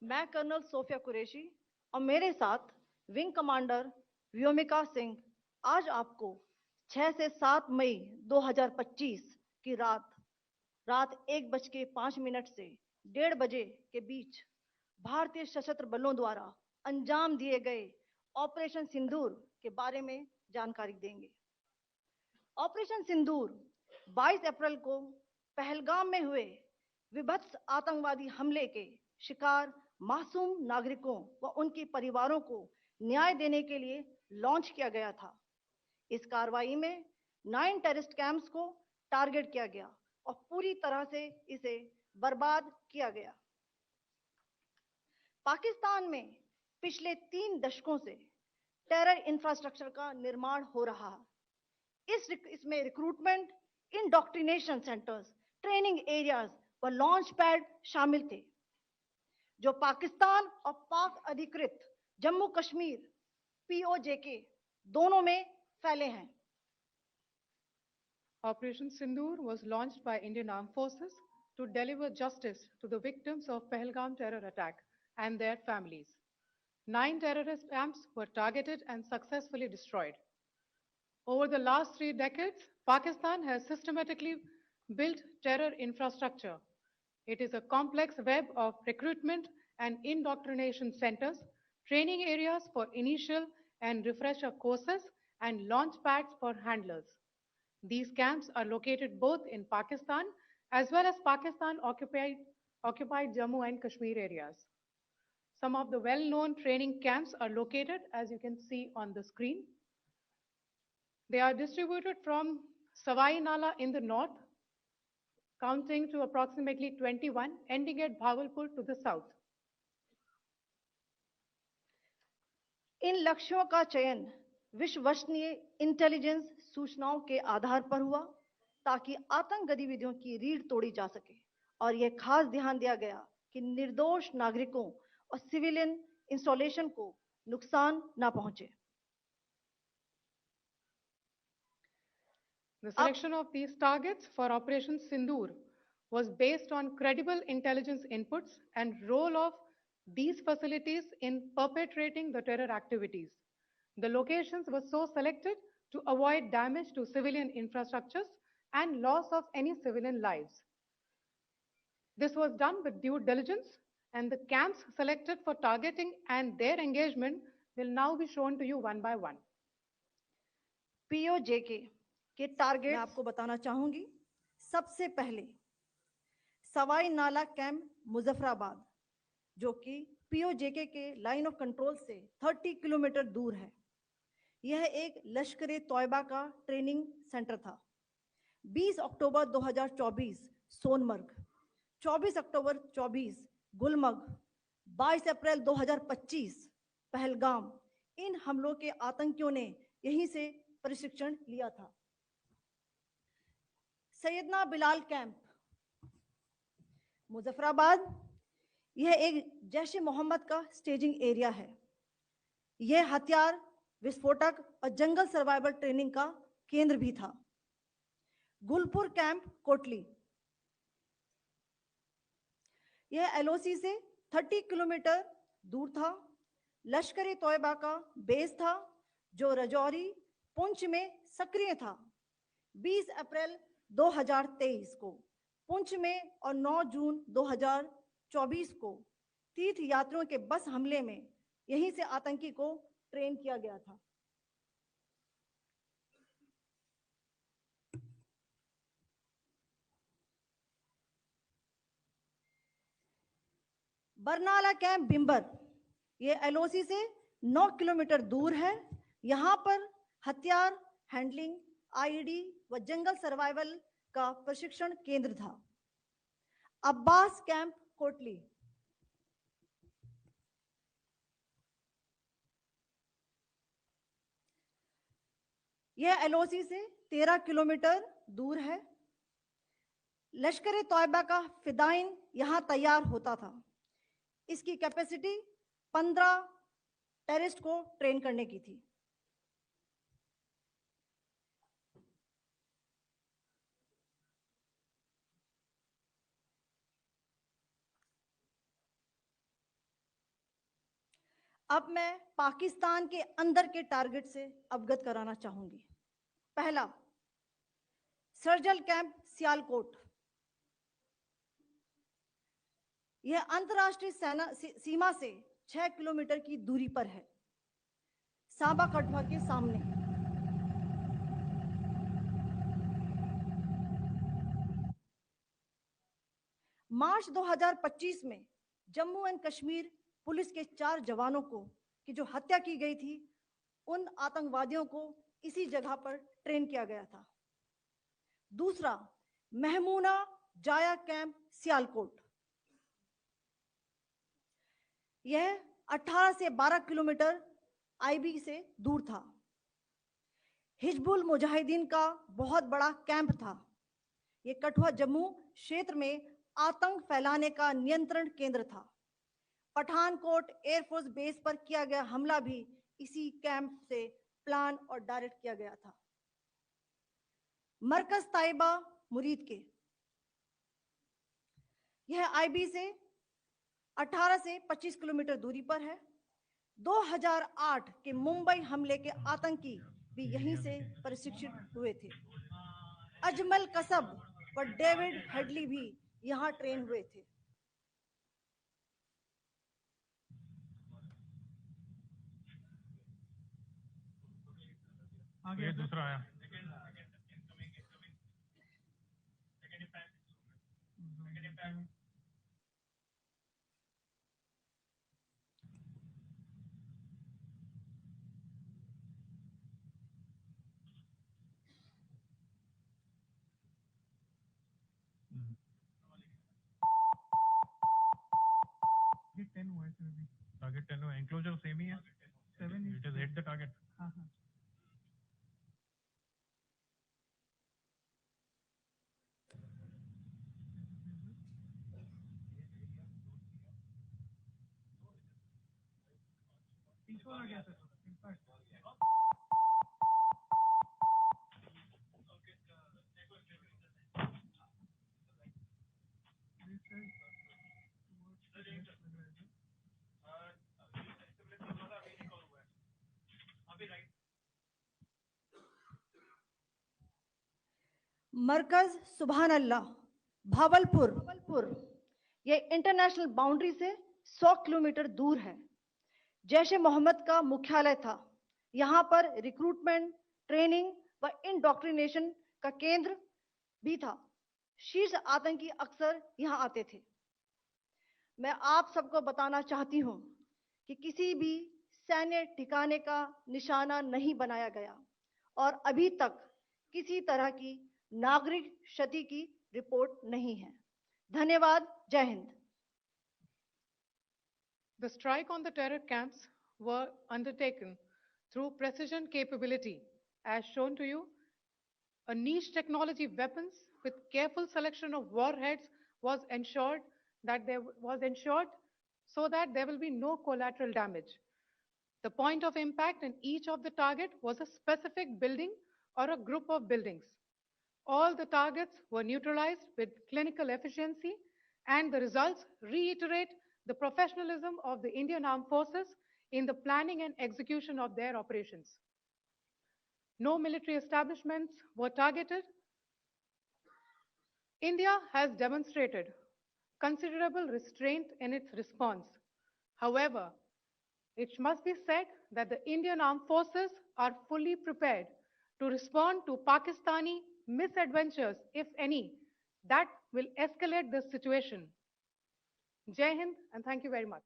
मैं colonel Sophia Qureshi और मेरे साथ विंग कमांडर व्योमिका सिंह आज आपको 6 से 7 मई 2025 की रात रात 1:05 से 1:30 के बीच भारतीय सशस्त्र बलों द्वारा अंजाम दिए गए ऑपरेशन सिंदूर के बारे में जानकारी देंगे। ऑपरेशन सिंदूर 22 अप्रैल को पहलगाम में हुए विभत्स आतंकवादी हमले के शिकार मासूम नागरिकों व उनके परिवारों को न्याय देने के लिए लॉन्च किया गया था। इस कार्रवाई में 9 टेररिस्ट कैंप्स को टारगेट किया गया और पूरी तरह से इसे बर्बाद किया गया। पाकिस्तान में पिछले 3 दशकों से टेरर इंफ्रास्ट्रक्चर का निर्माण हो रहा है। इसमें recruitment, indoctrination centres, training areas व लॉन्च पैड शामिल थे, जो पाकिस्तान और पाक अधिकृत जम्मू कश्मीर पीओजेके दोनों में फैले हैं। Operation Sindoor was launched by Indian Armed Forces to deliver justice to the victims of Pahalgam terror attack and their families. 9 terrorist camps were targeted and successfully destroyed. Over the last 3 decades, Pakistan has systematically built terror infrastructure. It is a complex web of recruitment and indoctrination centers, training areas for initial and refresher courses, and launch pads for handlers. These camps are located both in Pakistan as well as Pakistan occupied Jammu and Kashmir areas. Some of the well-known training camps are located, as you can see on the screen. They are distributed from Savai Nala in the north, counting to approximately 21, ending at Bhagalpur to the south. इन लक्ष्यों का चयन विश्वसनीय intelligence सूचनाओं के आधार पर हुआ ताकि आतंक गतिविधियों की रीढ़ तोड़ी जा सके, और यह खास ध्यान दिया गया कि निर्दोष नागरिकों और सिविलियन इंस्टॉलेशन को नुकसान न पहुंचे। The selection of these targets for Operation Sindoor was based on credible intelligence inputs and role of these facilities in perpetrating the terror activities. The locations were so selected to avoid damage to civilian infrastructures and loss of any civilian lives. This was done with due diligence, and the camps selected for targeting and their engagement will now be shown to you one by one. PoJK के target मैं आपको बताना चाहूंगी। सबसे पहले सवाई नाला camp Muzaffarabad, जो कि पीओजेके के लाइन ऑफ कंट्रोल से 30 किलोमीटर दूर है। यह एक लश्कर तौयबा का ट्रेनिंग सेंटर था। 20 अक्टूबर 2024 सोनमर्ग, 24 अक्टूबर 24 गुलमर्ग, 22 अप्रैल 2025 पहलगाम, इन हमलों के आतंकियों ने यहीं से प्रशिक्षण लिया था। सैयदना बिलाल कैंप मुजफ्फराबाद, यह एक जैश ए मोहम्मद का स्टेजिंग एरिया है। यह हथियार, विस्फोटक और जंगल सर्वाइवल ट्रेनिंग का केंद्र भी था। गुलपुर कैंप कोटली, यह एलओसी से 30 किलोमीटर दूर था। लश्कर तौयबा का बेस था, जो रजौरी पुंछ में सक्रिय था। 20 अप्रैल 2023 को पुंछ में और 9 जून 2024 को तीर्थ यात्रियों के बस हमले में यहीं से आतंकी को ट्रेन किया गया था। बरनाला कैंप बिंबर, ये एलओसी से 9 किलोमीटर दूर है। यहां पर हथियार, हैंडलिंग, आईईडी व जंगल सर्वाइवल का प्रशिक्षण केंद्र था। अब्बास कैंप कोटली, यह एलओसी से 13 किलोमीटर दूर है। लश्कर तौयबा का फिदाइन यहां तैयार होता था। इसकी कैपेसिटी 15 टेररिस्ट को ट्रेन करने की थी। अब मैं पाकिस्तान के अंदर के टारगेट से अवगत कराना चाहूंगी। पहला, सर्जिकल कैंप सियालकोट। यह अंतर्राष्ट्रीय सीमा से 6 किलोमीटर की दूरी पर है, सांबा कठुआ के सामने। मार्च 2025 में जम्मू एंड कश्मीर पुलिस के 4 जवानों की जो हत्या की गई थी, उन आतंकवादियों को इसी जगह पर ट्रेन किया गया था। दूसरा, महमूना जाया कैंप सियालकोट। यह 18 से 12 किलोमीटर आईबी से दूर था। हिजबुल मुजाहिदीन का बहुत बड़ा कैंप था। यह कठुआ जम्मू क्षेत्र में आतंक फैलाने का नियंत्रण केंद्र था। पठानकोट एयरफोर्स बेस पर किया गया हमला भी इसी कैंप से प्लान और डायरेक्ट किया गया था। मरकज ताइबा मुरीद के, यह आईबी से 18 से 25 किलोमीटर दूरी पर है। 2008 के मुंबई हमले के आतंकी भी यहीं से प्रशिक्षित हुए थे। अजमल कसब व डेविड हेडली भी यहां ट्रेन हुए थे। आगे दूसरा आया। टारगेट 10 हुआ, एंक्लोजर सेम ही है। 7 it is hit the target. हां हां। तीसरा आ गया सर, इनफैक्ट मरकज सुभान अल्लाह भावलपुर, यह इंटरनेशनल बाउंड्री से 100 किलोमीटर दूर है। जैश ए मोहम्मद का मुख्यालय था। यहां पर रिक्रूटमेंट, ट्रेनिंग व इंडोक्ट्रिनेशन का केंद्र भी था। शीर्ष आतंकी अक्सर यहां आते थे। मैं आप सबको बताना चाहती हूं कि किसी भी सैन्य ठिकाने का निशाना नहीं बनाया गया और अभी तक किसी तरह की नागरिक क्षति की रिपोर्ट नहीं है। धन्यवाद। जय Hind. The strike on the terror camps were undertaken through precision capability, as shown to you. A niche technology weapons with careful selection of warheads was ensured so that there will be no collateral damage. The point of impact in each of the target was a specific building or a group of buildings. All the targets were neutralized with clinical efficiency, and the results reiterate the professionalism of the Indian Armed Forces in the planning and execution of their operations. No military establishments were targeted. India has demonstrated considerable restraint in its response. However, it must be said that the Indian Armed Forces are fully prepared to respond to Pakistani misadventures, if any, that will escalate the situation. Jai Hind, and thank you very much.